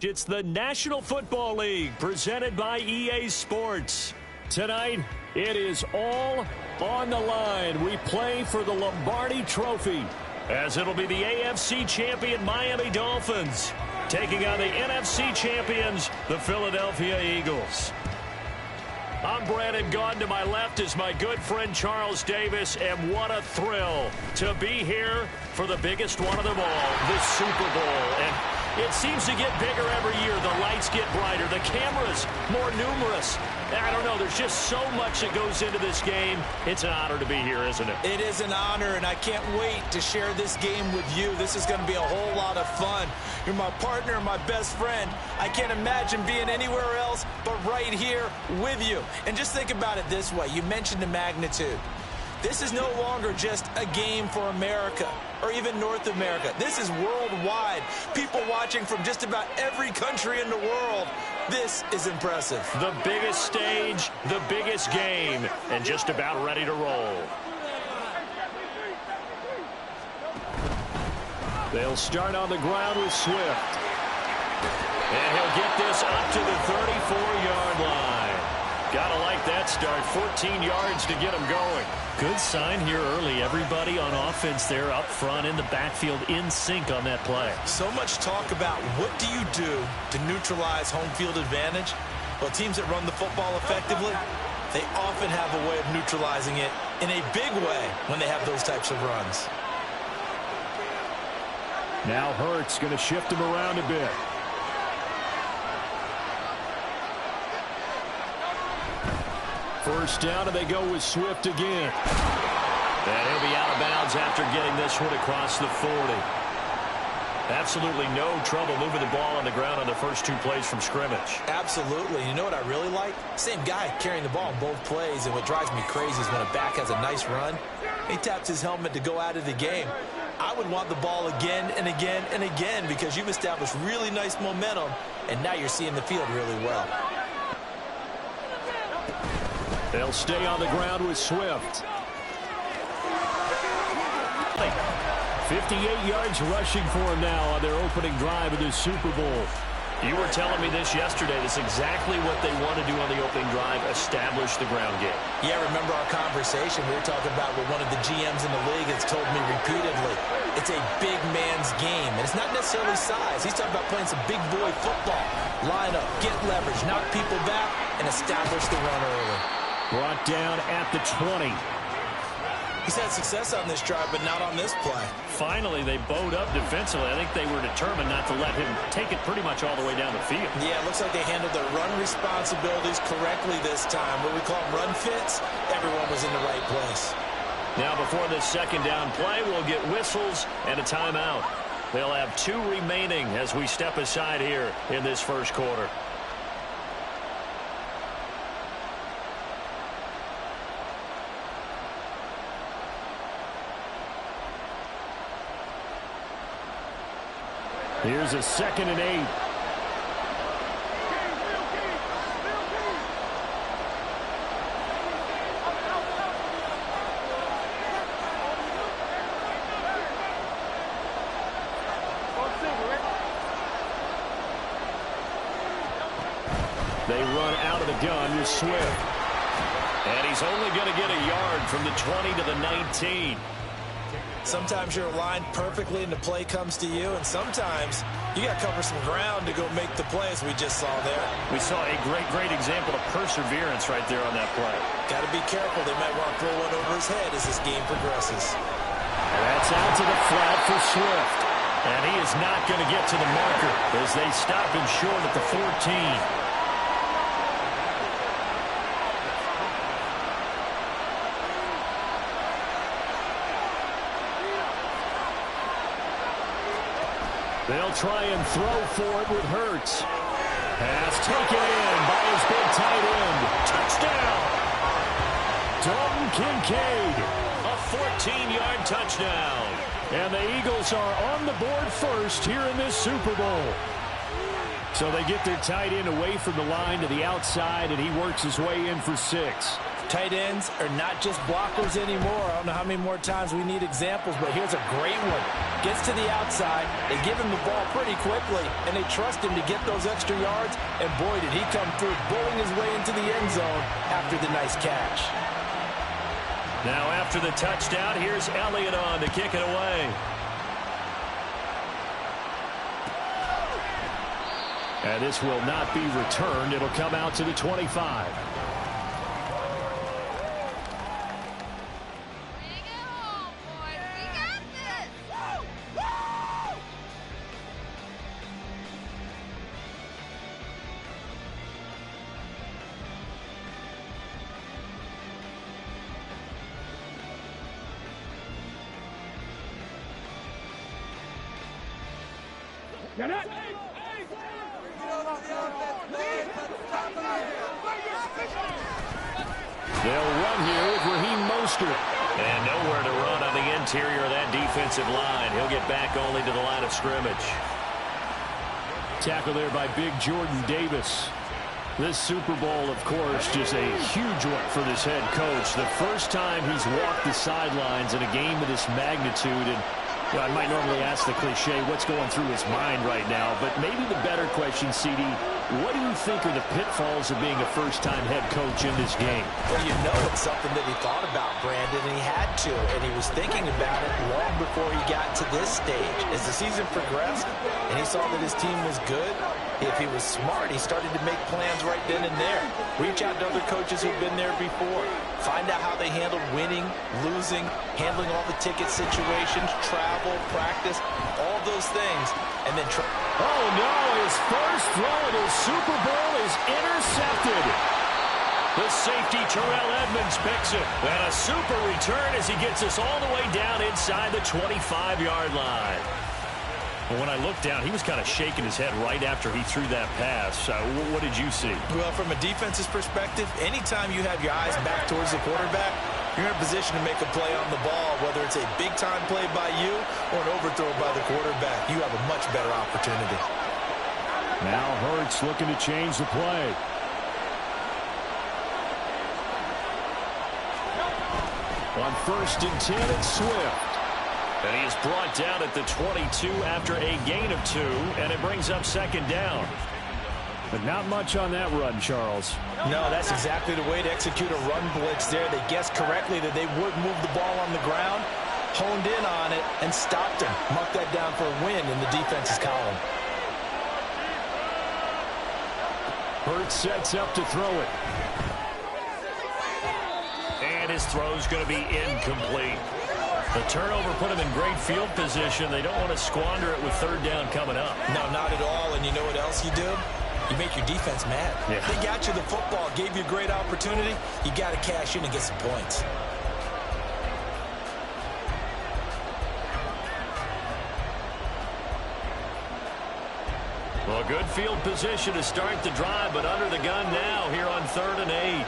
It's the National Football League presented by EA Sports. Tonight, it is all on the line. We play for the Lombardi Trophy, as it'll be the AFC champion Miami Dolphins taking on the NFC champions, the Philadelphia Eagles. I'm Brandon Gaudin. To my left is my good friend Charles Davis, and what a thrill to be here for the biggest one of them all, the Super Bowl. And it seems to get bigger every year. The lights get brighter, the cameras more numerous. I don't know, there's just so much that goes into this game. It's an honor to be here, isn't it? It is an honor, and I can't wait to share this game with you. This is going to be a whole lot of fun. You're my partner, my best friend. I can't imagine being anywhere else but right here with you. And just think about it this way. You mentioned the magnitude. This is no longer just a game for America or even North America. This is worldwide. People watching from just about every country in the world. This is impressive. The biggest stage, the biggest game, and just about ready to roll. They'll start on the ground with Swift. And he'll get this up to the 34-yard line. Gotta like that start. 14 yards to get him going. Good sign here early. Everybody on offense there up front in the backfield in sync on that play. So much talk about what do you do to neutralize home field advantage? Well, teams that run the football effectively, they often have a way of neutralizing it in a big way when they have those types of runs. Now Hurts going to shift him around a bit. First down, and they go with Swift again. And he'll be out of bounds after getting this one across the 40. Absolutely no trouble moving the ball on the ground on the first two plays from scrimmage. Absolutely. You know what I really like? Same guy carrying the ball in both plays, and what drives me crazy is when a back has a nice run, he taps his helmet to go out of the game. I would want the ball again and again and again because you've established really nice momentum, and now you're seeing the field really well. They'll stay on the ground with Swift. 58 yards rushing for him now on their opening drive of the Super Bowl. You were telling me this yesterday. That's exactly what they want to do on the opening drive, establish the ground game. Yeah, remember our conversation? We were talking about what one of the GMs in the league has told me repeatedly. It's a big man's game, and it's not necessarily size. He's talking about playing some big boy football. Line up, get leverage, knock people back, and establish the run early. Brought down at the 20. He's had success on this drive, but not on this play. Finally, they bowed up defensively. I think they were determined not to let him take it pretty much all the way down the field. Yeah, it looks like they handled their run responsibilities correctly this time. What we call run fits, everyone was in the right place. Now, before this second down play, we'll get whistles and a timeout. They'll have two remaining as we step aside here in this first quarter. Here's a 2nd and 8. They run out of the gun with Swift. And he's only going to get a yard from the 20 to the 19. Sometimes you're aligned perfectly and the play comes to you, and sometimes you got to cover some ground to go make the play, as we just saw there. We saw a great example of perseverance right there on that play. Got to be careful. They might want to throw one over his head as this game progresses. That's out to the flat for Swift. And he is not going to get to the marker as they stop him short at the 14. They'll try and throw for it with Hurts. Pass taken in by his big tight end. Touchdown! Dalton Kincaid. A 14-yard touchdown. And the Eagles are on the board first here in this Super Bowl. So they get their tight end away from the line to the outside, and he works his way in for 6. Tight ends are not just blockers anymore. I don't know how many more times we need examples, but here's a great one. Gets to the outside, they give him the ball pretty quickly, and they trust him to get those extra yards, and boy, did he come through, bowling his way into the end zone after the nice catch. Now after the touchdown, here's Elliott on to kick it away. And this will not be returned. It'll come out to the 25. They'll run here with Raheem Mostert. And nowhere to run on the interior of that defensive line. He'll get back only to the line of scrimmage. Tackle there by Big Jordan Davis. This Super Bowl, of course, just a huge one for this head coach. The first time he's walked the sidelines in a game of this magnitude. And you know, I might normally ask the cliche, what's going through his mind right now? But maybe the better question, CD, what do you think are the pitfalls of being a first-time head coach in this game? Well, you know it's something that he thought about, Brandon, and he had to. And he was thinking about it long before he got to this stage. As the season progressed and he saw that his team was good, if he was smart, he started to make plans right then and there. Reach out to other coaches who've been there before. Find out how they handled winning, losing, handling all the ticket situations, travel, practice, all those things. And then oh, no, his first throw of the Super Bowl is intercepted. The safety, Terrell Edmonds, picks it. And a super return as he gets us all the way down inside the 25-yard line. Well, when I looked down, he was kind of shaking his head right after he threw that pass. What did you see? Well, from a defense's perspective, anytime you have your eyes back towards the quarterback, you're in a position to make a play on the ball, whether it's a big-time play by you or an overthrow by the quarterback. You have a much better opportunity. Now Hurts looking to change the play. On 1st and 10, it's Swift. And he is brought down at the 22 after a gain of 2, and it brings up 2nd down. But not much on that run, Charles. No, that's exactly the way to execute a run blitz there. They guessed correctly that they would move the ball on the ground, honed in on it, and stopped him. Marked that down for a win in the defense's column. Hurts sets up to throw it. And his throw's going to be incomplete. The turnover put him in great field position. They don't want to squander it with 3rd down coming up. No, not at all. And you know what else you do? You make your defense mad. Yeah. They got you the football, gave you a great opportunity. You got to cash in and get some points. Well, good field position to start the drive, but under the gun now here on 3rd and 8.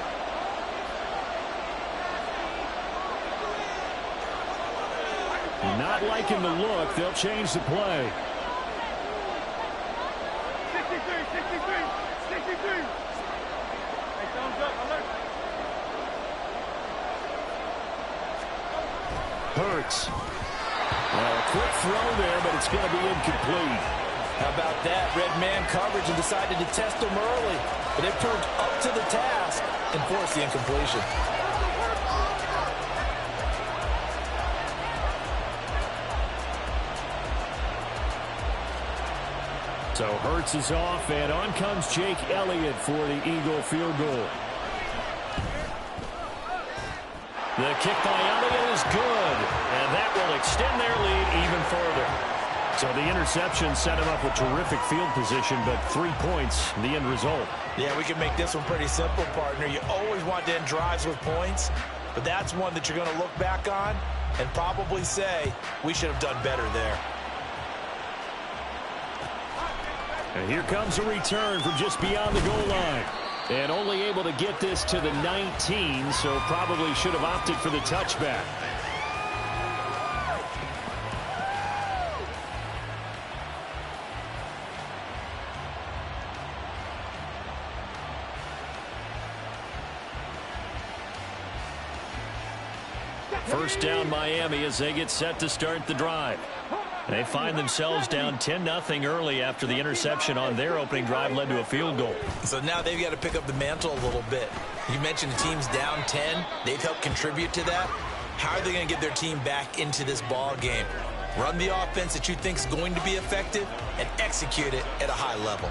Not liking the look. They'll change the play. 63. Hey, thumbs up, alert. Hurts. Well, a quick throw there, but it's going to be incomplete. How about that? Red man coverage and decided to test him early. But it proved up to the task and forced the incompletion. So Hurts is off, and on comes Jake Elliott for the Eagle field goal. The kick by Elliott is good, and that will extend their lead even further. So the interception set him up with terrific field position, but 3 points, the end result. Yeah, we can make this one pretty simple, partner. You always want to end drives with points, but that's one that you're going to look back on and probably say, we should have done better there. And here comes a return from just beyond the goal line. And only able to get this to the 19, so probably should have opted for the touchback. First down Miami as they get set to start the drive. They find themselves down 10-0 early after the interception on their opening drive led to a field goal. So now they've got to pick up the mantle a little bit. You mentioned the team's down 10. They've helped contribute to that. How are they going to get their team back into this ball game? Run the offense that you think is going to be effective and execute it at a high level.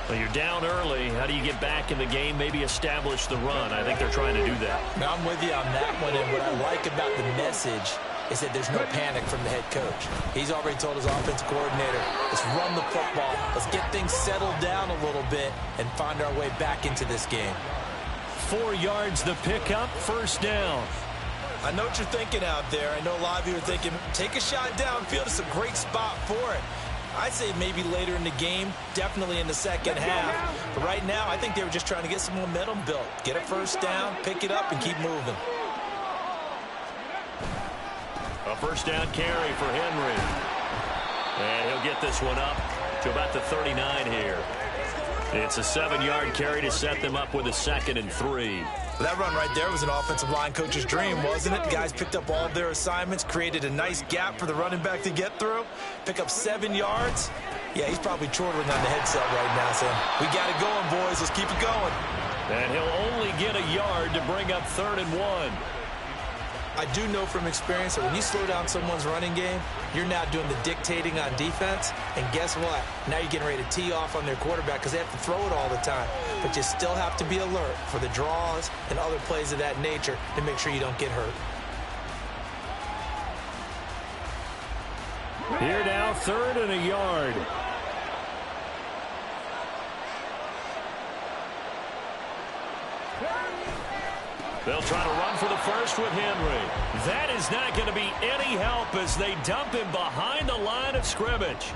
Well, you're down early. How do you get back in the game? Maybe establish the run. I think they're trying to do that. Now, I'm with you on that one, and what I like about the message is that there's no panic from the head coach. He's already told his offensive coordinator, let's run the football, let's get things settled down a little bit and find our way back into this game. 4 yards the pickup, first down. I know what you're thinking out there. I know a lot of you are thinking, take a shot downfield. It's a great spot for it. I'd say maybe later in the game, definitely in the second half. But right now, I think they were just trying to get some momentum built. Get a first down, pick it up, and keep moving. A first down carry for Henry. And he'll get this one up to about the 39 here. It's a 7-yard carry to set them up with a 2nd and 3. That run right there was an offensive line coach's dream, wasn't it? Guys picked up all of their assignments, created a nice gap for the running back to get through, pick up 7 yards. Yeah, he's probably chortling on the headset right now, saying, we got it going, boys. Let's keep it going. And he'll only get a yard to bring up 3rd and 1. I do know from experience that when you slow down someone's running game, you're now doing the dictating on defense. And guess what? Now you're getting ready to tee off on their quarterback because they have to throw it all the time. But you still have to be alert for the draws and other plays of that nature to make sure you don't get hurt. Here now, 3rd and a yard. They'll try to run for the first with Henry. That is not going to be any help as they dump him behind the line of scrimmage.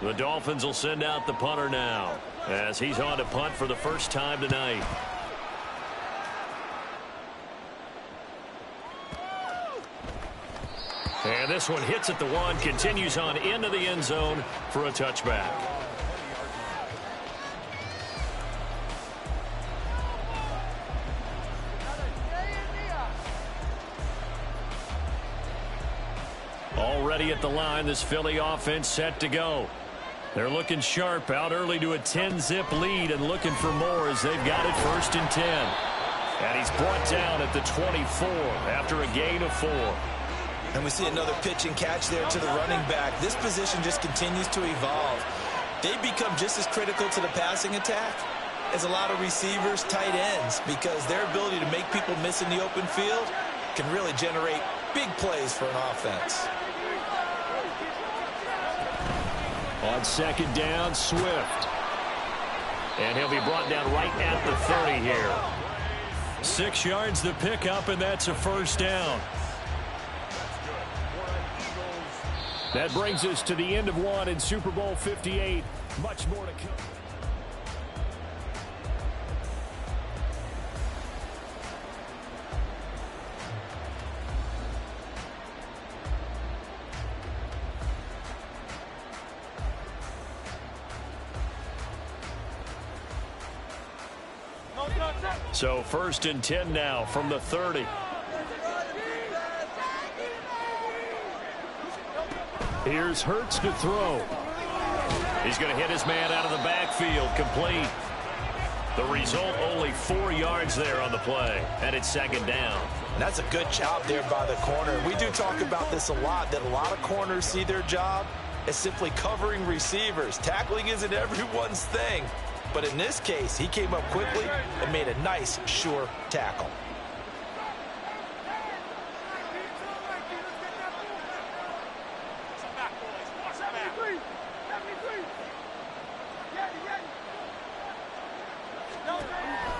The Dolphins will send out the punter now as he's on to punt for the first time tonight. And this one hits at the 1, continues on into the end zone for a touchback. Already at the line, this Philly offense set to go. They're looking sharp, out early to a 10-zip lead and looking for more as they've got it 1st and 10. And he's brought down at the 24 after a gain of 4. And we see another pitch and catch there to the running back. This position just continues to evolve. They become just as critical to the passing attack as a lot of receivers, tight ends, because their ability to make people miss in the open field can really generate big plays for an offense. On 2nd down, Swift. And he'll be brought down right at the 30 here. 6 yards the pickup, and that's a first down. That brings us to the end of one in Super Bowl 58. Much more to come. So 1st and 10 now from the 30. Here's Hurts to throw. He's going to hit his man out of the backfield, complete. The result, only 4 yards there on the play, and it's 2nd down. And that's a good job there by the corner. We do talk about this a lot, that a lot of corners see their job as simply covering receivers. Tackling isn't everyone's thing. But in this case, he came up quickly and made a nice, sure tackle.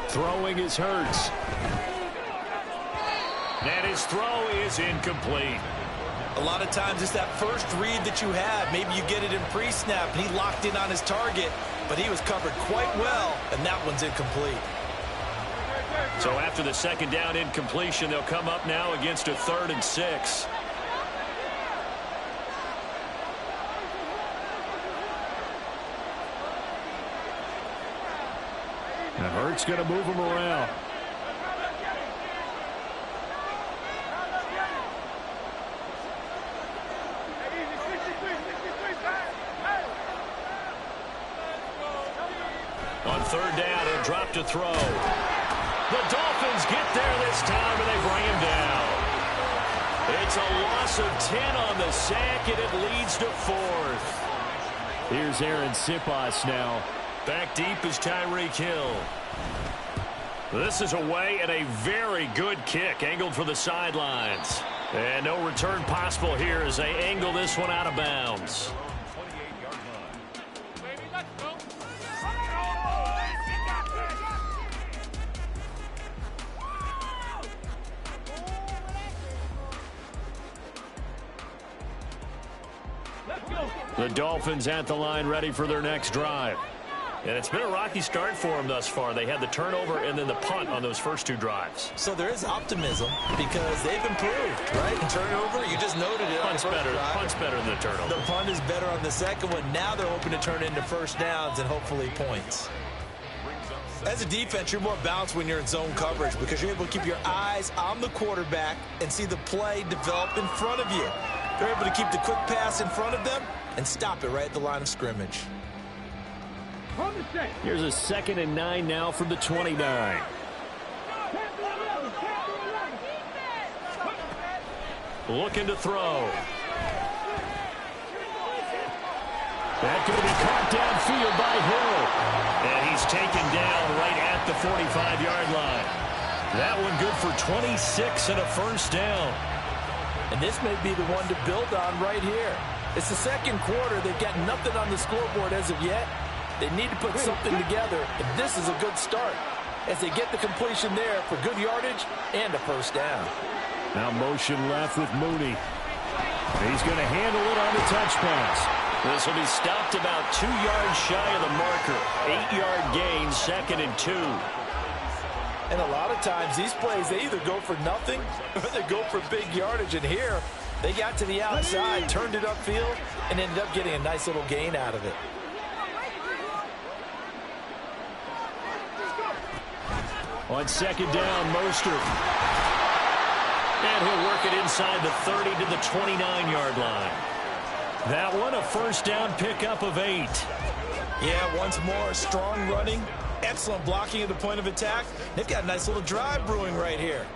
Throwing is Hurts. And his throw is incomplete. A lot of times it's that first read that you have. Maybe you get it in pre-snap and he locked in on his target, but he was covered quite well, and that one's incomplete. So after the 2nd down incompletion, they'll come up now against a 3rd and 6. Now Hurts going to move him around. third down, he'll drop to throw. The Dolphins get there this time, and they bring him down. It's a loss of 10 on the sack, and it leads to 4th. Here's Aaron Siposs now. Back deep is Tyreek Hill. This is away and a very good kick, angled for the sidelines. And no return possible here as they angle this one out of bounds. The Dolphins at the line, ready for their next drive. And it's been a rocky start for them thus far. They had the turnover and then the punt on those first 2 drives. So there is optimism because they've improved, right? And turnover, you just noted it. Punt's better than the turnover. The punt is better on the second one. Now they're hoping to turn into first downs and hopefully points. As a defense, you're more balanced when you're in zone coverage because you're able to keep your eyes on the quarterback and see the play develop in front of you. They're able to keep the quick pass in front of them and stop it right at the line of scrimmage. Here's a 2nd and 9 now from the 29. Looking to throw. That could be caught downfield by Hill. And he's taken down right at the 45-yard line. That one good for 26 and a first down. And this may be the one to build on right here. It's the second quarter. They've got nothing on the scoreboard as of yet. They need to put something together, and this is a good start as they get the completion there for good yardage and a first down. Now motion left with Mooney. He's going to handle it on the touch pass. This will be stopped about 2 yards shy of the marker. 8-yard gain, 2nd and 2. And a lot of times these plays, they either go for nothing or they go for big yardage. And here, they got to the outside, turned it upfield, and ended up getting a nice little gain out of it. On 2nd down, Mostert. And he'll work it inside the 30 to the 29-yard line. That one, a first down pickup of 8. Yeah, once more, strong running, excellent blocking at the point of attack. They've got a nice little drive brewing right here.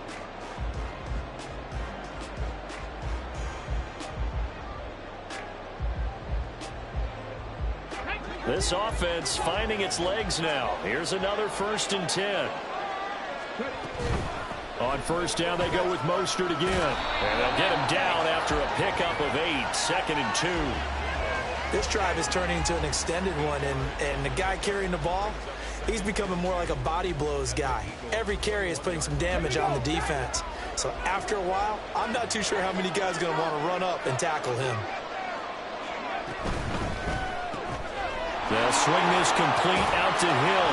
This offense finding its legs now. Here's another 1st and 10. On first down, they go with Mostert again. And they'll get him down after a pickup of 8, 2nd and 2. This drive is turning into an extended one, and the guy carrying the ball, he's becoming more like a body blows guy. Every carry is putting some damage on the defense. So after a while, I'm not too sure how many guys are going to want to run up and tackle him. They'll swing this complete out to Hill.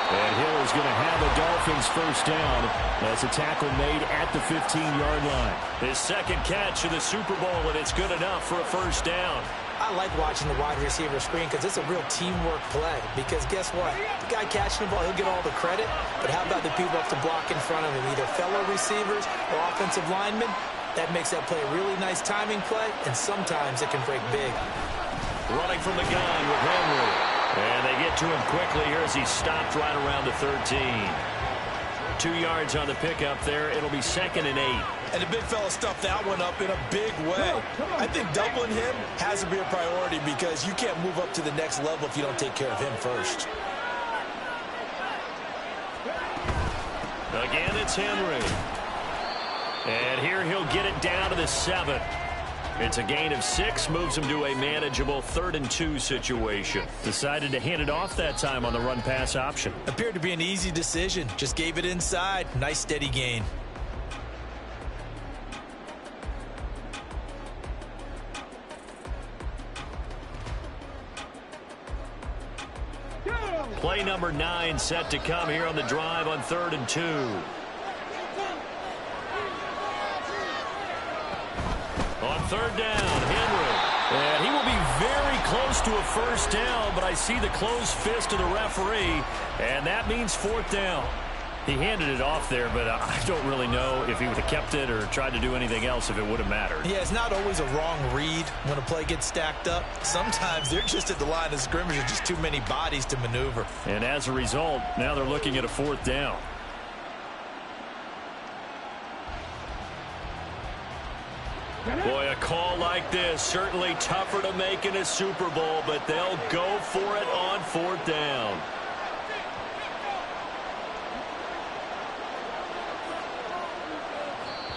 And Hill is going to have a Dolphins first down. That's a tackle made at the 15-yard line. His 2nd catch of the Super Bowl, and it's good enough for a first down. I like watching the wide receiver screen because it's a real teamwork play. Because guess what? The guy catching the ball, he'll get all the credit. But how about the people up to block in front of him, either fellow receivers or offensive linemen? That makes that play a really nice timing play, and sometimes it can break big. Running from the gun with Henry. And they get to him quickly here as he stopped right around the 13. 2 yards on the pickup there. It'll be 2nd and 8. And the big fella stuffed that one up in a big way. I think doubling him has to be a priority because you can't move up to the next level if you don't take care of him first. Again, it's Henry. And here he'll get it down to the 7. It's a gain of 6, moves him to a manageable 3rd and 2 situation. Decided to hand it off that time on the run-pass option. Appeared to be an easy decision. Just gave it inside. Nice steady gain. Play number 9 set to come here on the drive on 3rd and 2. On 3rd down, Henry. And he will be very close to a first down, but I see the closed fist of the referee, and that means 4th down. He handed it off there, but I don't really know if he would have kept it or tried to do anything else if it would have mattered. Yeah, it's not always a wrong read when a play gets stacked up. Sometimes they're just at the line of scrimmage. There's just too many bodies to maneuver. And as a result, now they're looking at a 4th down. Boy, a call like this, certainly tougher to make in a Super Bowl, but they'll go for it on 4th down.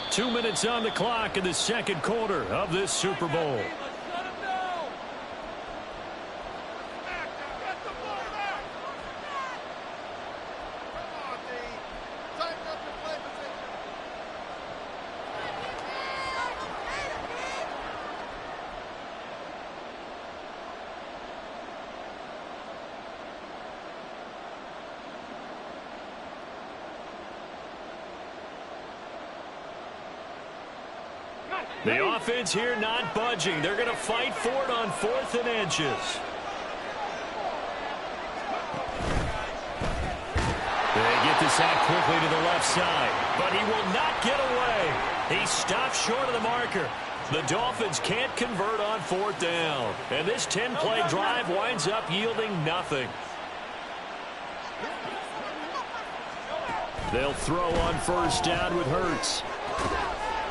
Two minutes on the clock in the second quarter of this Super Bowl. The offense here not budging. They're going to fight for it on 4th and inches. They get this out quickly to the left side, but he will not get away. He stops short of the marker. The Dolphins can't convert on 4th down, and this 10-play drive winds up yielding nothing. They'll throw on 1st down with Hurts.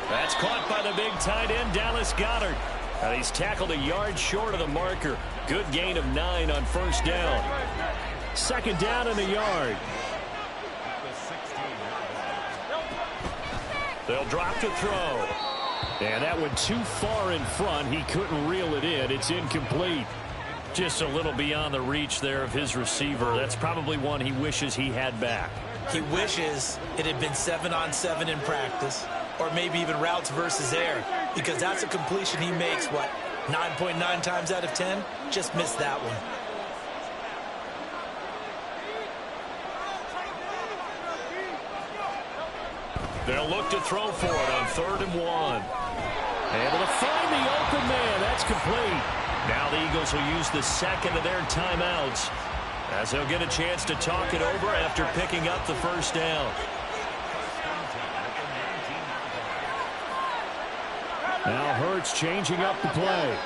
That's caught by the big tight end, Dallas Goedert. And he's tackled a yard short of the marker. Good gain of 9 on 1st down. 2nd down and a yard. They'll drop to throw. And that went too far in front. He couldn't reel it in. It's incomplete. Just a little beyond the reach there of his receiver. That's probably one he wishes he had back. He wishes it had been 7-on-7 in practice, or maybe even routes versus air, because that's a completion he makes, 9.9 times out of 10? Just missed that one. They'll look to throw for it on 3rd and 1. Able to find the open man. That's complete. Now the Eagles will use the second of their timeouts as they'll get a chance to talk it over after picking up the 1st down. Now Hurts changing up the play.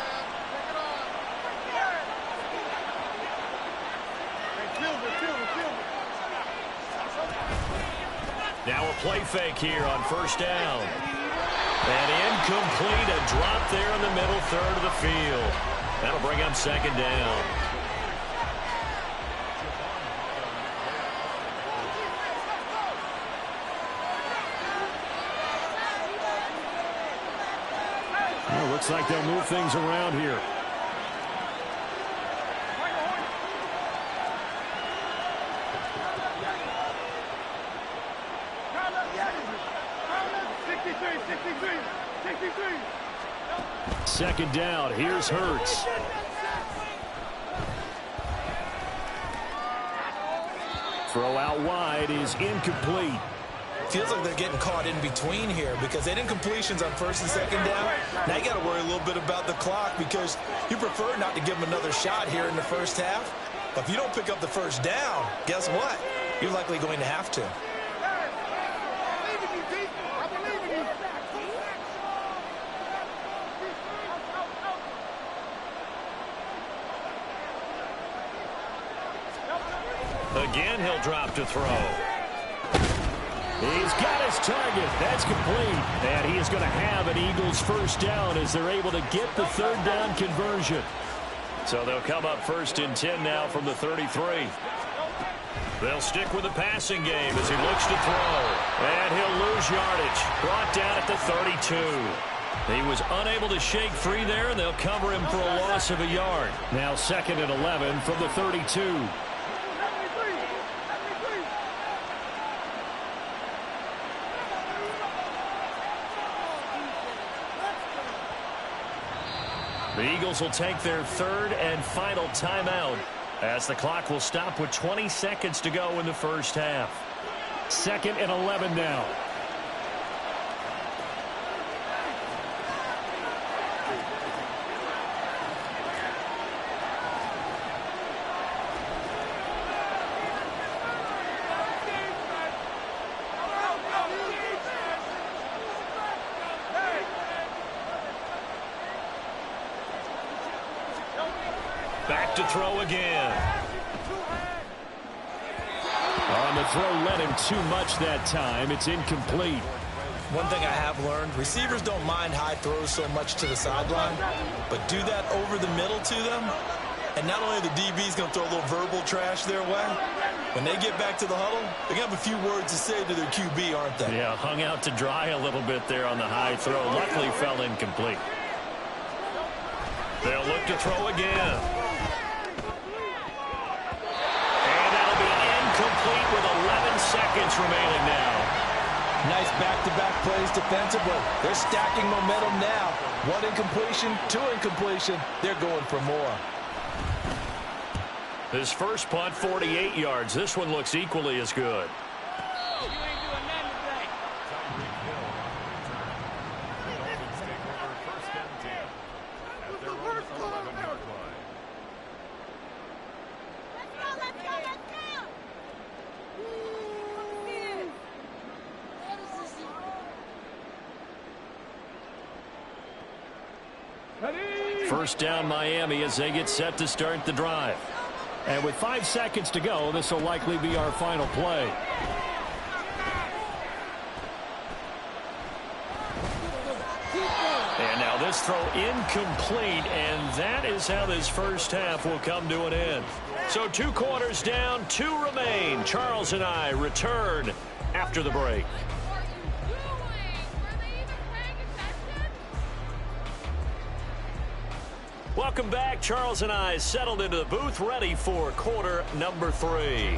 Now a play fake here on 1st down. And incomplete, a drop there in the middle 3rd of the field. That'll bring up 2nd down. Well, looks like they'll move things around here. Second down. Here's Hurts. Throw out wide is incomplete. Feels like they're getting caught in between here because they did incompletions on 1st and 2nd down. Now you got to worry a little bit about the clock because you prefer not to give them another shot here in the 1st half. But if you don't pick up the 1st down, guess what? You're likely going to have to. Again, he'll drop to throw. He's got his target. That's complete. And he is going to have an Eagles 1st down as they're able to get the 3rd down conversion. So they'll come up 1st and 10 now from the 33. They'll stick with the passing game as he looks to throw. And he'll lose yardage. Brought down at the 32. He was unable to shake free there, and they'll cover him for a loss of a yard. Now 2nd and 11 from the 32. The Eagles will take their 3rd and final timeout as the clock will stop with 20 seconds to go in the 1st half. 2nd and 11 now. look to throw again. On the throw, led him too much that time. It's incomplete. One thing I have learned, receivers don't mind high throws so much to the sideline, but do that over the middle to them, and not only the DB's going to throw a little verbal trash their way, when they get back to the huddle, they're going to have a few words to say to their QB, aren't they? Yeah, hung out to dry a little bit there on the high throw. Luckily fell incomplete. They'll look to throw again. And that'll be incomplete with 11 seconds remaining now. Nice back-to-back plays defensively. They're stacking momentum now. One incompletion, two incompletion. They're going for more. His first punt, 48 yards. This one looks equally as good. First down Miami as they get set to start the drive. And with 5 seconds to go, this will likely be our final play. And now this throw incomplete, and that is how this first half will come to an end. So 2 quarters down, 2 remain. Charles and I return after the break. Welcome back. Charles and I settled into the booth, ready for quarter number 3.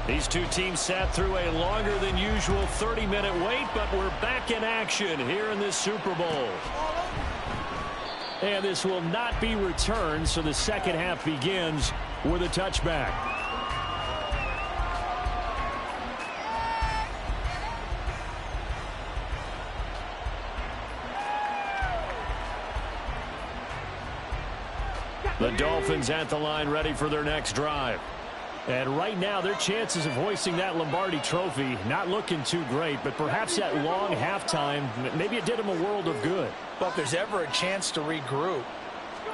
These two teams sat through a longer than usual 30-minute wait, but we're back in action here in this Super Bowl. And this will not be returned, so the second half begins with a touchback. The Dolphins at the line, ready for their next drive. And right now, their chances of hoisting that Lombardi trophy not looking too great, but perhaps that long halftime, maybe it did them a world of good. But if there's ever a chance to regroup,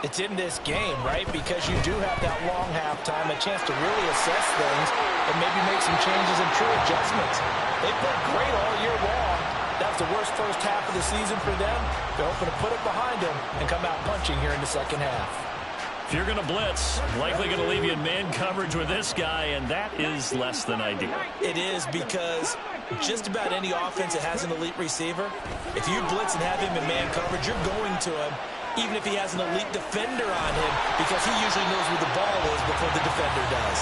it's in this game, right? Because you do have that long halftime, a chance to really assess things and maybe make some changes and true adjustments. They played great all year long. That was the worst first half of the season for them. They're hoping to put it behind them and come out punching here in the second half. If you're going to blitz, likely going to leave you in man coverage with this guy, and that is less than ideal. It is, because just about any offense that has an elite receiver, if you blitz and have him in man coverage, you're going to him, even if he has an elite defender on him, because he usually knows where the ball is before the defender does.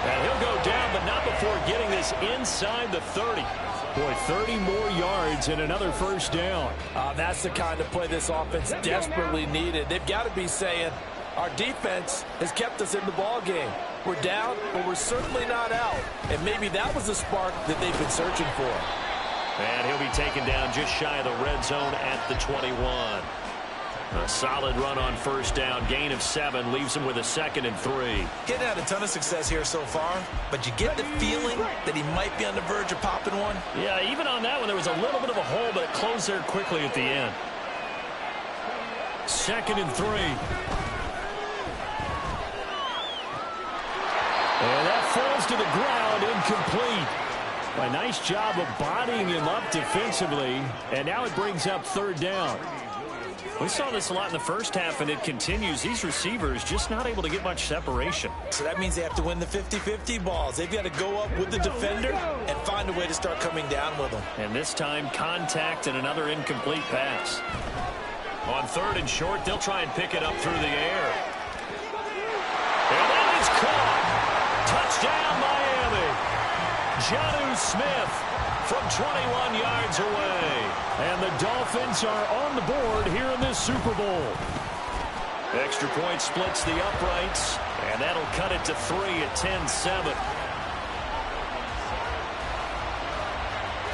And he'll go down, but not before getting this inside the 30. Boy, 30 more yards and another first down. That's the kind of play this offense desperately needed. They've got to be saying, our defense has kept us in the ball game. We're down, but we're certainly not out. And maybe that was the spark that they've been searching for. And he'll be taken down just shy of the red zone at the 21. A solid run on first down. Gain of 7 leaves him with a 2nd and 3. Getting had a ton of success here so far, but you get the feeling that he might be on the verge of popping one. Yeah, even on that one, there was a little bit of a hole, but it closed there quickly at the end. 2nd and 3. And that falls to the ground, incomplete. A nice job of bodying him up defensively, and now it brings up 3rd down. We saw this a lot in the first half, and it continues. These receivers just not able to get much separation. So that means they have to win the 50-50 balls. They've got to go up with the defender and find a way to start coming down with them. And this time, contact and another incomplete pass. On 3rd and short, they'll try and pick it up through the air. And that is caught. Touchdown, Miami. Jonnu Smith from 21 yards away. And the Dolphins are on the board here in this Super Bowl. Extra point splits the uprights, and that'll cut it to 3 at 10-7.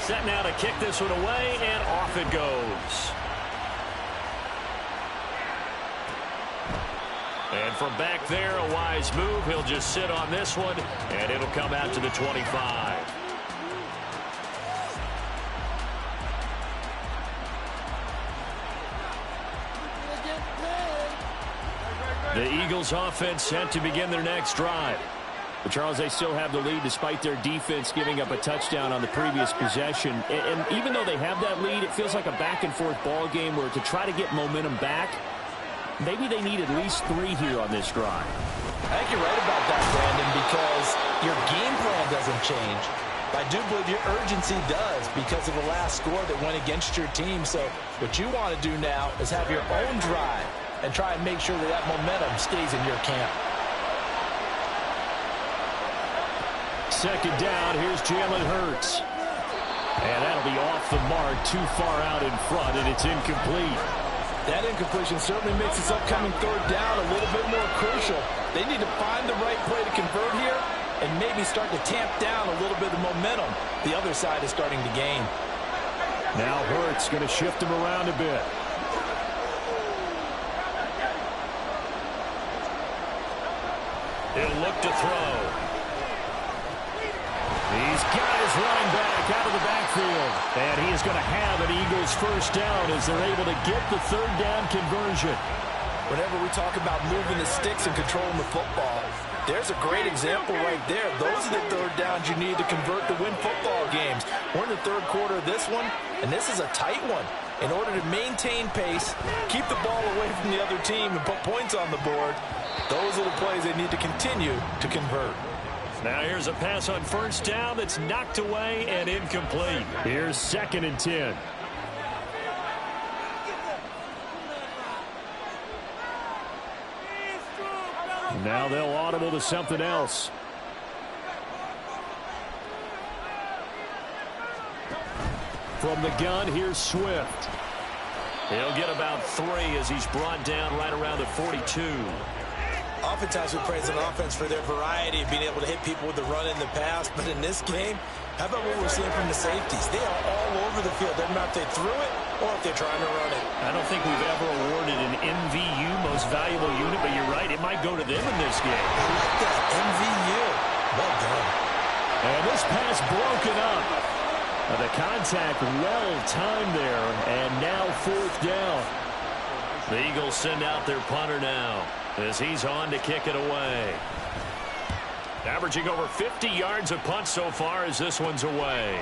Set now to kick this one away, and off it goes. And from back there, a wise move. He'll just sit on this one, and it'll come out to the 25. The Eagles offense set to begin their next drive. But Charles, they still have the lead despite their defense giving up a touchdown on the previous possession. And even though they have that lead, it feels like a back-and-forth ball game where to try to get momentum back, maybe they need at least 3 here on this drive. I think you're right about that, Brandon, because your game plan doesn't change. I do believe your urgency does because of the last score that went against your team. So what you want to do now is have your own drive and try and make sure that that momentum stays in your camp. Second down, here's Jalen Hurts. And that'll be off the mark, too far out in front, and it's incomplete. That incompletion certainly makes this upcoming third down a little bit more crucial. They need to find the right play to convert here and maybe start to tamp down a little bit of momentum the other side is starting to gain. Now Hurts going to shift him around a bit. He'll look to throw. He's got his running back out of the backfield. And he is going to have an Eagles first down as they're able to get the third down conversion. Whenever we talk about moving the sticks and controlling the football, there's a great example right there. Those are the third downs you need to convert to win football games. We're in the third quarter of this one, and this is a tight one. In order to maintain pace, keep the ball away from the other team, and put points on the board, those are the plays they need to continue to convert. Now here's a pass on first down that's knocked away and incomplete. Here's 2nd and 10. Now they'll audible to something else. From the gun, here's Swift. He'll get about 3 as he's brought down right around the 42. Oftentimes we praise an offense for their variety of being able to hit people with the run in the pass, but in this game, how about what we're seeing from the safeties? They are all over the field. Doesn't matter if they threw it or if they're trying to run it. I don't think we've ever awarded an MVU, most valuable unit, but you're right, it might go to them in this game. I like that, MVU. Well done. And this pass broken up. The contact well timed there, and now 4th down. The Eagles send out their punter now as he's on to kick it away. Averaging over 50 yards a punt so far as this one's away.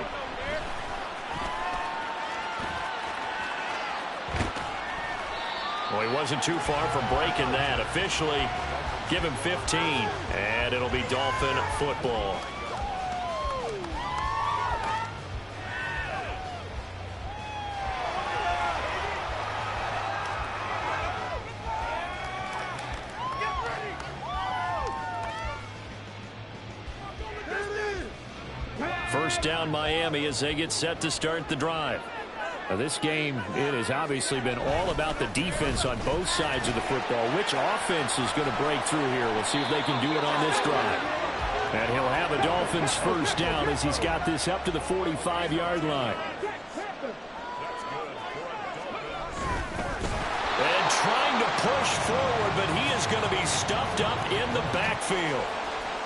Well, he wasn't too far from breaking that. Officially, give him 15, and it'll be Dolphin football. First down Miami as they get set to start the drive. Now this game, it has obviously been all about the defense on both sides of the football. Which offense is going to break through here? We'll see if they can do it on this drive. And he'll have a Dolphins first down as he's got this up to the 45-yard line. And trying to push forward, but he is going to be stuffed up in the backfield.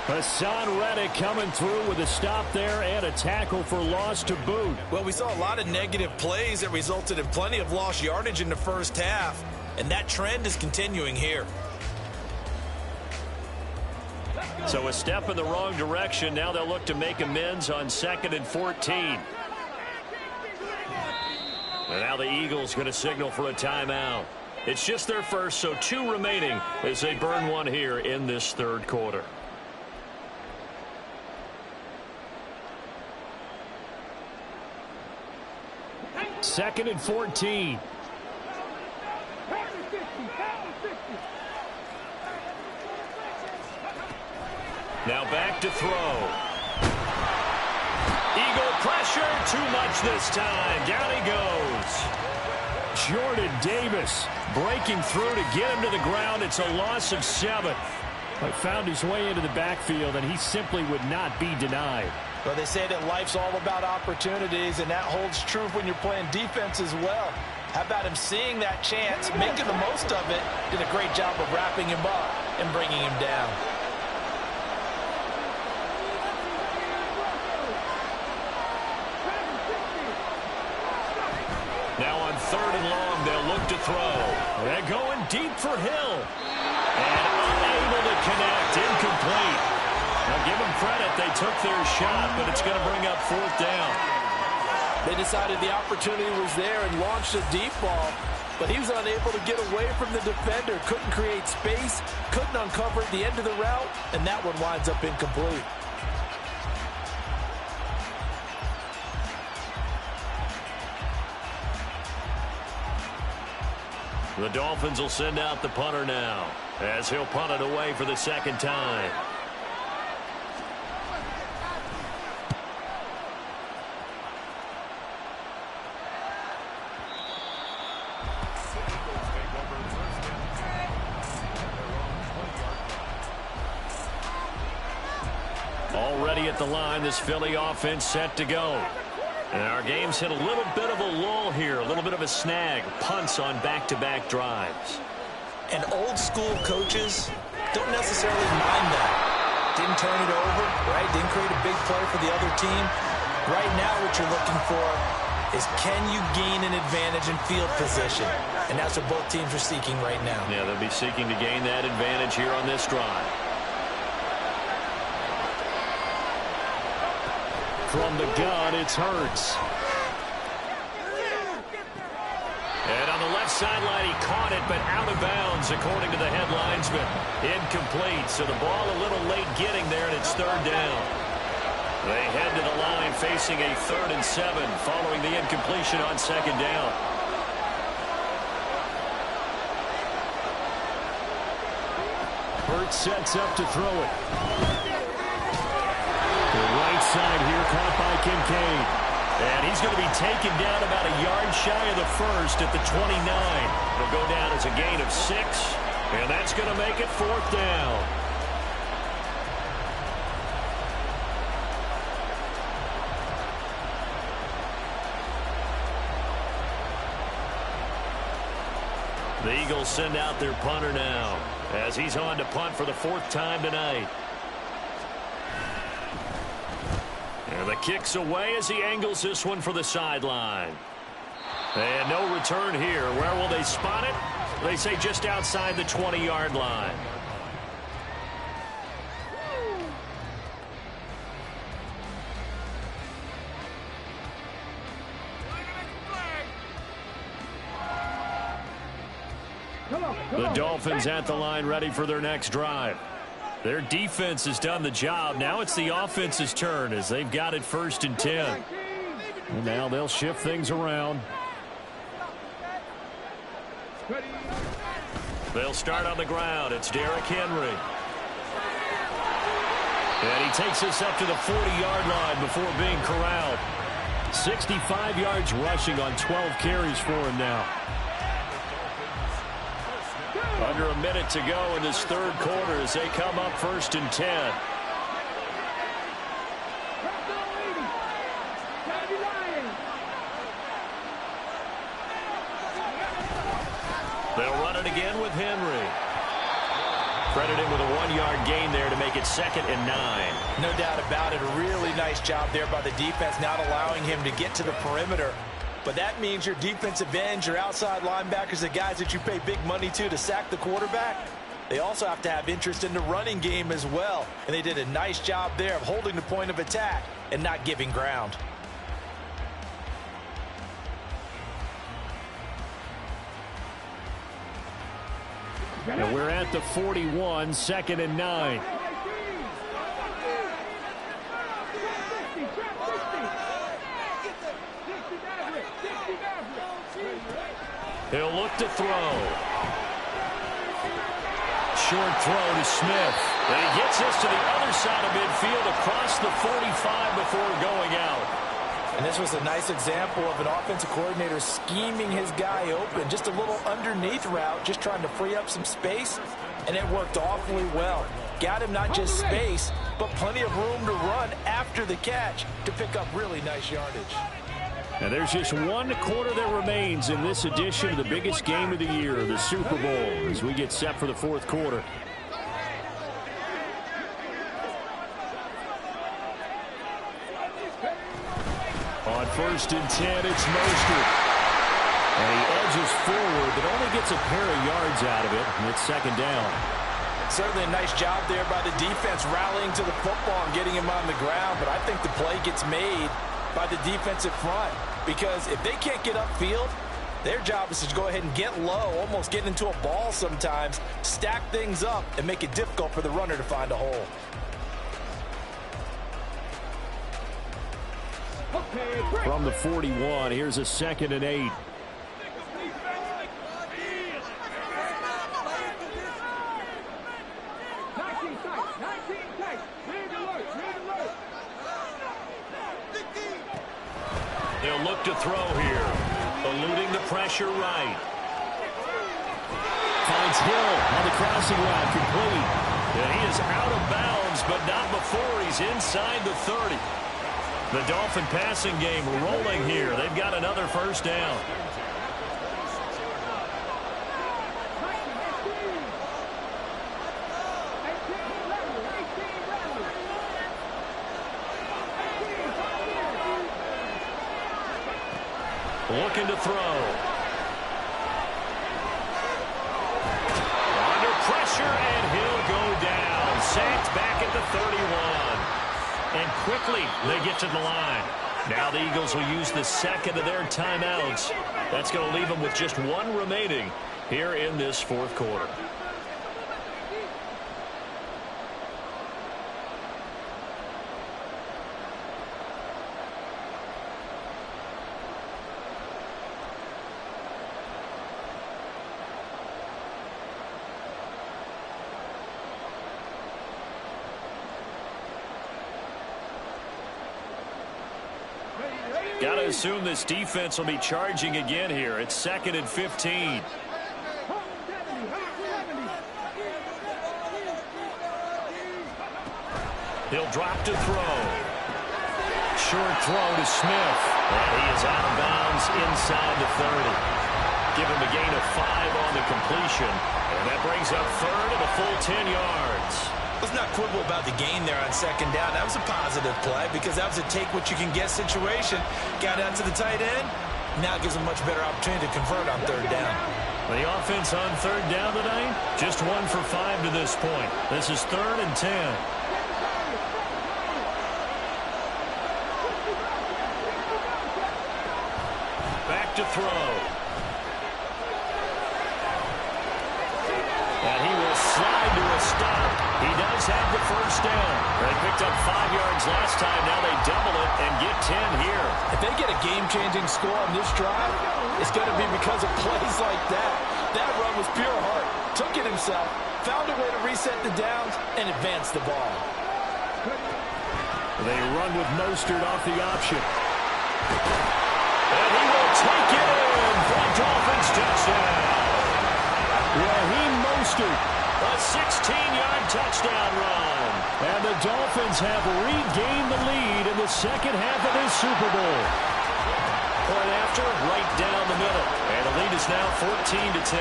Hassan Reddick coming through with a stop there and a tackle for loss to boot. Well, we saw a lot of negative plays that resulted in plenty of lost yardage in the first half, and that trend is continuing here. So a step in the wrong direction. Now they'll look to make amends on 2nd and 14. And now the Eagles going to signal for a timeout. It's just their first, so 2 remaining as they burn one here in this third quarter. Second and 14. Now back to throw. Eagle pressure, too much this time. Down he goes. Jordan Davis breaking through to get him to the ground. It's a loss of 7. But found his way into the backfield, and he simply would not be denied. Well, they say that life's all about opportunities, and that holds true when you're playing defense as well. How about him seeing that chance, making the most of it, did a great job of wrapping him up and bringing him down. Now on 3rd and long, they'll look to throw. They're going deep for Hill. And connect. Incomplete. Now give them credit. They took their shot, but it's going to bring up fourth down. They decided the opportunity was there and launched a deep ball, but he was unable to get away from the defender. Couldn't create space, couldn't uncover at the end of the route, and that one winds up incomplete. The Dolphins will send out the punter now, as he'll punt it away for the second time. Already at the line, this Philly offense set to go. And our game's hit a little bit of a lull here, a little bit of a snag. Punts on back-to-back drives. And old-school coaches don't necessarily mind that. Didn't turn it over, right? Didn't create a big play for the other team. Right now what you're looking for is can you gain an advantage in field position? And that's what both teams are seeking right now. Yeah, they'll be seeking to gain that advantage here on this drive. From the gun, it's Hurts. And on the left sideline, he caught it, but out of bounds, according to the head linesman. Incomplete, so the ball a little late getting there, and it's third down. They head to the line facing a 3rd and 7 following the incompletion on second down. Hurts sets up to throw it. The right side here caught by Kincaid. And he's going to be taken down about a yard shy of the first at the 29. It'll go down as a gain of 6. And that's going to make it fourth down. The Eagles send out their punter now as he's on to punt for the 4th time tonight. And the kick's away as he angles this one for the sideline. And no return here. Where will they spot it? They say just outside the 20-yard line. The Dolphins at the line ready for their next drive. Their defense has done the job. Now it's the offense's turn as they've got it 1st and 10. And now they'll shift things around. They'll start on the ground. It's Derrick Henry. And he takes us up to the 40-yard line before being corralled. 65 yards rushing on 12 carries for him now. Under a minute to go in this 3rd quarter as they come up 1st and 10. They'll run it again with Henry. Credit him with a 1-yard gain there to make it 2nd and 9. No doubt about it. A really nice job there by the defense, not allowing him to get to the perimeter. But that means your defensive ends, your outside linebackers, the guys that you pay big money to sack the quarterback, they also have to have interest in the running game as well. And they did a nice job there of holding the point of attack and not giving ground. And we're at the 41, 2nd and 9. He'll look to throw. Short throw to Smith. And he gets us to the other side of midfield across the 45 before going out. And this was a nice example of an offensive coordinator scheming his guy open. Just a little underneath route, just trying to free up some space. And it worked awfully well. Got him not just space, but plenty of room to run after the catch to pick up really nice yardage. And there's just 1 quarter that remains in this edition of the biggest game of the year, the Super Bowl, as we get set for the 4th quarter. On 1st and 10, it's Mostert. And he edges forward, but only gets a pair of yards out of it, and it's 2nd down. Certainly a nice job there by the defense rallying to the football and getting him on the ground, but I think the play gets made by the defensive front because if they can't get upfield, their job is to go ahead and get low, almost get into a ball sometimes, stack things up, and make it difficult for the runner to find a hole. From the 41, here's a 2nd and 8. They'll look to throw here. Eluding the pressure right. Finds Hill on the crossing route, complete. And he is out of bounds, but not before he's inside the 30. The Dolphin passing game rolling here. They've got another first down. Looking to throw. Under pressure, and he'll go down. Sacked back at the 31. And quickly, they get to the line. Now the Eagles will use the second of their timeouts. That's going to leave them with just one remaining here in this fourth quarter. Got to assume this defense will be charging again here. It's 2nd and 15. He'll drop to throw. Short throw to Smith. And he is out of bounds inside the 30. Give him a gain of 5 on the completion. And that brings up 3rd and a full 10 yards. Let's not quibble about the gain there on 2nd down. That was a positive play because that was a take-what-you-can-get situation. Got out to the tight end. Now it gives them a much better opportunity to convert on 3rd down. The offense on 3rd down tonight, just 1 for 5 to this point. This is 3rd and 10. Back to throw. And he will slide to a stop. He does have the first down. They picked up 5 yards last time. Now they double it and get 10 here. If they get a game-changing score on this drive, it's going to be because of plays like that. That run was pure heart. Took it himself, found a way to reset the downs, and advance the ball. They run with Mostert off the option. And he will take it in for a Dolphins touchdown. Raheem Mostert, a 16-yard touchdown run. And the Dolphins have regained the lead in the second half of this Super Bowl. Point after, right down the middle. And the lead is now 14-10.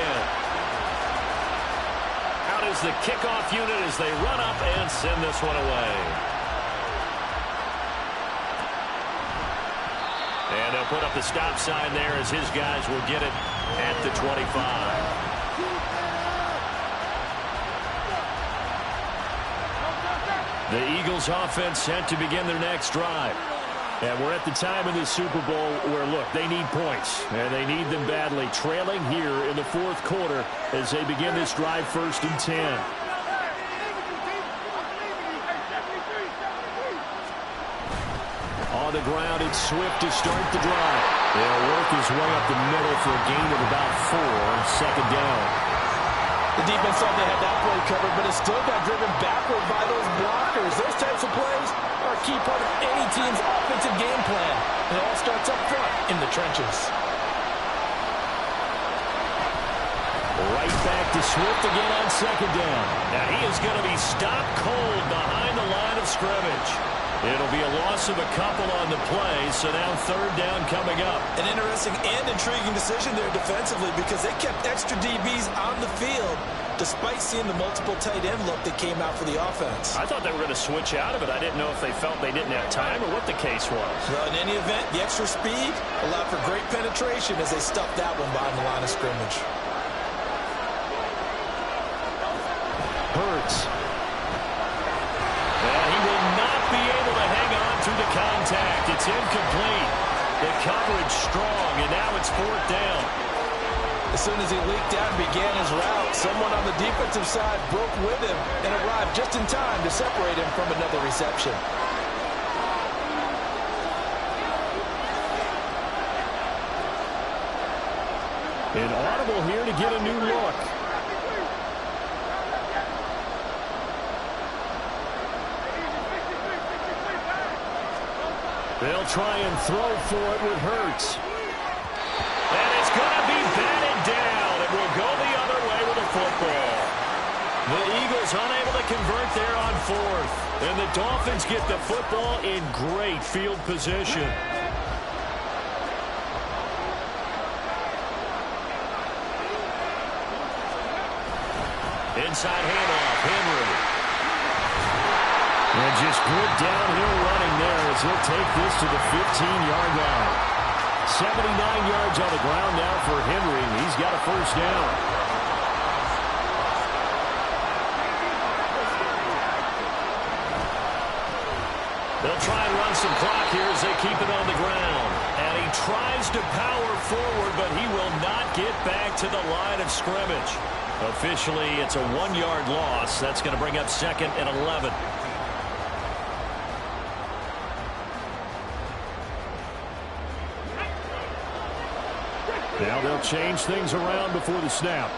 Out is the kickoff unit as they run up and send this one away. And they'll put up the stop sign there as his guys will get it at the 25. The Eagles offense set to begin their next drive. And we're at the time in the Super Bowl where, look, they need points. And they need them badly. Trailing here in the fourth quarter as they begin this drive 1st and 10. On the ground, it's Swift to start the drive. They'll work his way up the middle for a gain of about 4, 2nd down. The defense thought they had that play covered, but it still got driven backward by those blockers. Those types of plays are a key part of any team's offensive game plan. It all starts up front in the trenches. Right back to Swift again on 2nd down. Now he is going to be stopped cold behind the line of scrimmage. It'll be a loss of a couple on the play, so now 3rd down coming up. An interesting and intriguing decision there defensively because they kept extra DBs on the field despite seeing the multiple tight end look that came out for the offense. I thought they were going to switch out of it. I didn't know if they felt they didn't have time or what the case was. Well, in any event, the extra speed allowed for great penetration as they stuffed that one behind the line of scrimmage. Hurts. And he will not be able to hang on through the contact. It's incomplete. The coverage strong, and now it's 4th down. As soon as he leaked out and began his route, someone on the defensive side broke with him and arrived just in time to separate him from another reception. An audible here to get a new look. They'll try and throw for it with Hurts. And it's going to be batted down. It will go the other way with the football. The Eagles unable to convert there on 4th. And the Dolphins get the football in great field position. Inside handoff, Henry. And just good downhill running there as he'll take this to the 15-yard line. 79 yards on the ground now for Henry. He's got a 1st down. They'll try and run some clock here as they keep it on the ground. And he tries to power forward, but he will not get back to the line of scrimmage. Officially, it's a 1-yard loss. That's going to bring up 2nd and 11. Now they'll change things around before the snap.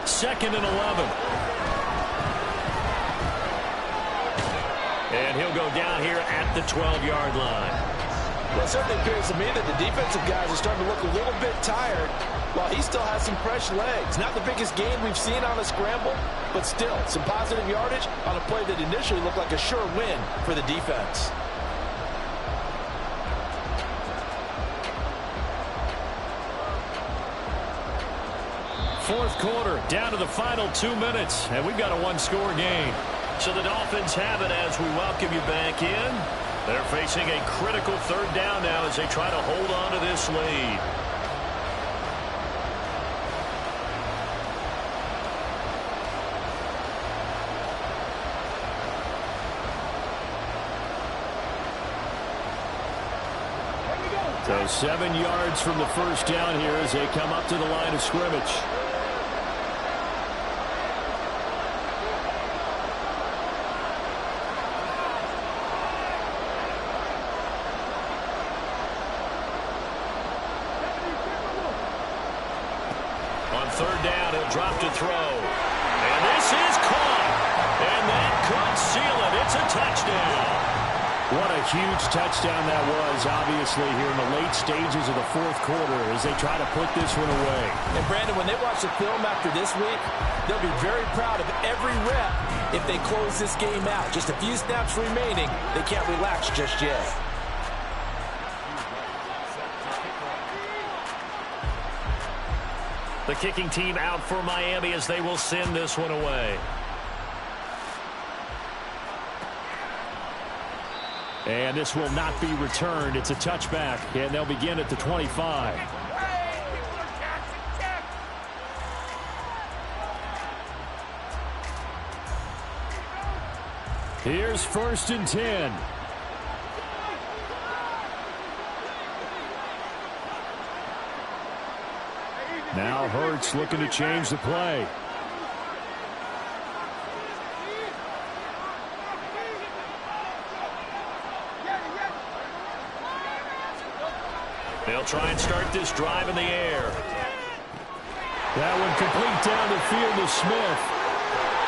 Second and 11. And he'll go down here at the 12-yard line. Well, it certainly appears to me that the defensive guys are starting to look a little bit tired while he still has some fresh legs. Not the biggest gain we've seen on a scramble, but still some positive yardage on a play that initially looked like a sure win for the defense. Fourth quarter, down to the final 2 minutes, and we've got a 1-score game. So the Dolphins have it as we welcome you back in. They're facing a critical 3rd down now as they try to hold on to this lead. So 7 yards from the 1st down here as they come up to the line of scrimmage. On 3rd down, he'll drop to throw. And this is caught. And that could seal it. It's a touchdown. What a huge touchdown that was, obviously, here in the late stages of the 4th quarter as they try to put this one away. And, Brandon, when they watch the film after this week, they'll be very proud of every rep if they close this game out. Just a few snaps remaining. They can't relax just yet. The kicking team out for Miami as they will send this one away. And this will not be returned. It's a touchback, and they'll begin at the 25. Here's 1st and 10. Now Hurts looking to change the play. They'll try and start this drive in the air. That one complete down the field to Smith.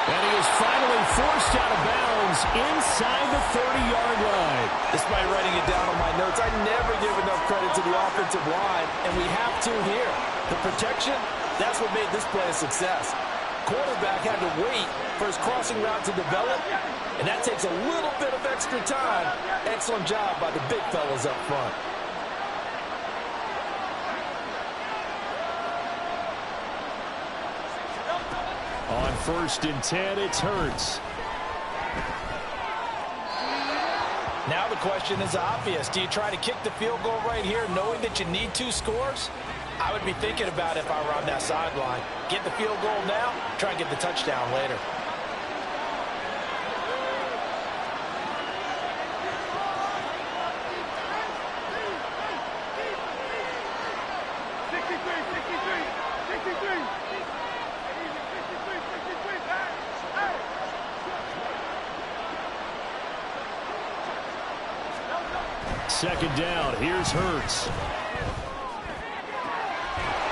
And he is finally forced out of bounds inside the 30-yard line. Despite writing it down on my notes, I never give enough credit to the offensive line, and we have to here. The protection, that's what made this play a success. Quarterback had to wait for his crossing route to develop, and that takes a little bit of extra time. Excellent job by the big fellas up front. On 1st and 10, it's Hurts. Now the question is obvious. Do you try to kick the field goal right here knowing that you need 2 scores? I would be thinking about it if I were on that sideline. Get the field goal now, try and get the touchdown later. Second down, here's Hurts.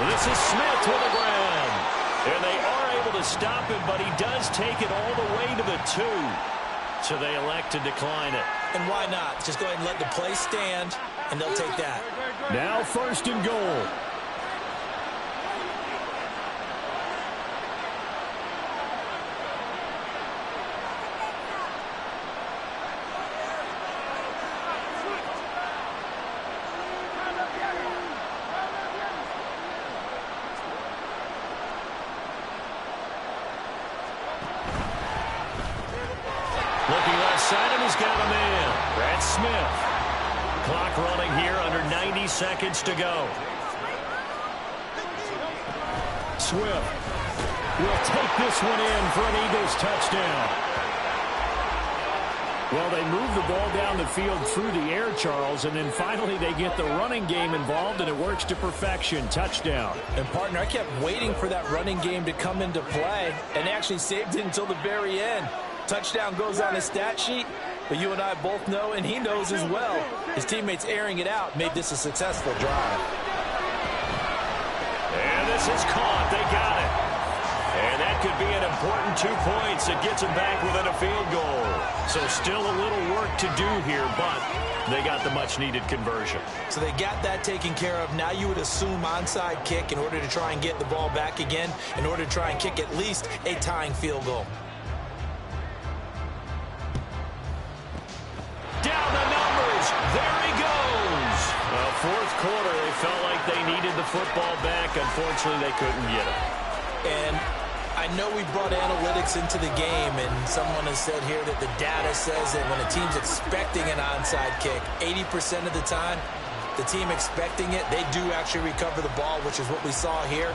This is Smith with the ground. And they are able to stop him, but he does take it all the way to the 2. So they elect to decline it. And why not? Just go ahead and let the play stand, and they'll take that. Now 1st and goal. Looking left side, and he's got a man. That's Smith. Clock running here, under 90 seconds to go. Swift will take this one in for an Eagles touchdown. Well, they move the ball down the field through the air, Charles, and then finally they get the running game involved, and it works to perfection. Touchdown. And, partner, I kept waiting for that running game to come into play, and they actually saved it until the very end. Touchdown goes on his stat sheet, but you and I both know, and he knows as well, his teammates airing it out made this a successful drive. And this is caught. They got it. And that could be an important 2 points. It gets them back within a field goal. So still a little work to do here, but they got the much-needed conversion. So they got that taken care of. Now you would assume onside kick in order to try and get the ball back again, in order to try and kick at least a tying field goal. Down the numbers. There he goes. Well, 4th quarter, they felt like they needed the football back. Unfortunately, they couldn't get it. And I know we brought analytics into the game, and someone has said here that the data says that when a team's expecting an onside kick, 80% of the time, the team expecting it, they do actually recover the ball, which is what we saw here.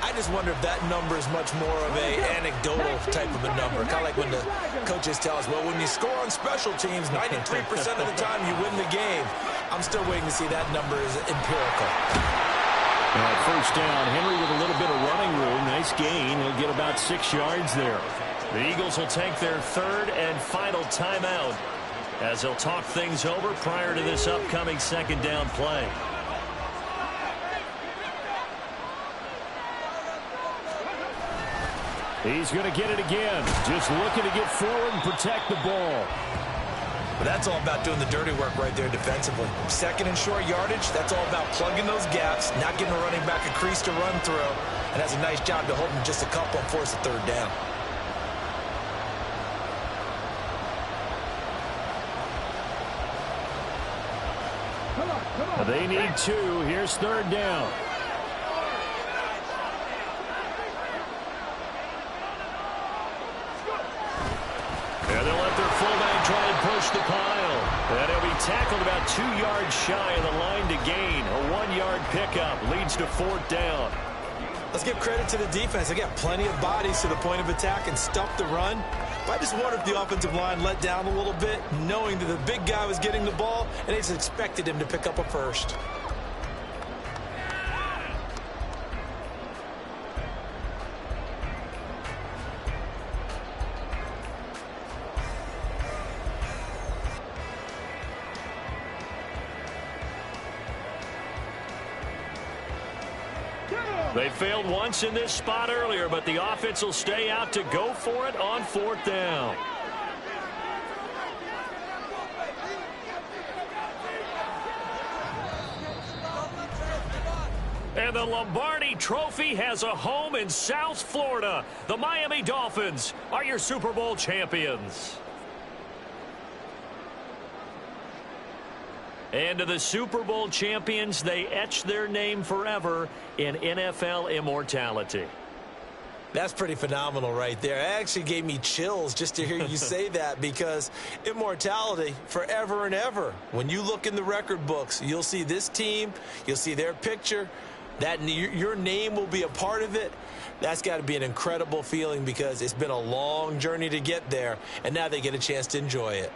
I just wonder if that number is much more of a anecdotal type of a number. Kind of like when the coaches tell us, well, when you score on special teams, 93% of the time you win the game. I'm still waiting to see that number is empirical. 1st down, Henry with a little bit of running room. Nice gain. He'll get about 6 yards there. The Eagles will take their 3rd and final timeout as they'll talk things over prior to this upcoming 2nd down play. He's going to get it again. Just looking to get forward and protect the ball. But that's all about doing the dirty work right there defensively. 2nd and short yardage, that's all about plugging those gaps, not giving a running back a crease to run through, and has a nice job to hold him just a couple and force a 3rd down. They need 2. Here's 3rd down. And they'll let their fullback try and push the pile. And he'll be tackled about 2 yards shy of the line to gain. A 1-yard pickup leads to 4th down. Let's give credit to the defense. They got plenty of bodies to the point of attack and stuffed the run. But I just wonder if the offensive line let down a little bit, knowing that the big guy was getting the ball, and they just expected him to pick up a first. They failed once in this spot earlier, but the offense will stay out to go for it on 4th down. And the Lombardi Trophy has a home in South Florida. The Miami Dolphins are your Super Bowl champions. And to the Super Bowl champions, they etch their name forever in NFL immortality. That's pretty phenomenal right there. It actually gave me chills just to hear you say that, because immortality forever and ever. When you look in the record books, you'll see this team, you'll see their picture, that your name will be a part of it. That's got to be an incredible feeling, because it's been a long journey to get there, and now they get a chance to enjoy it.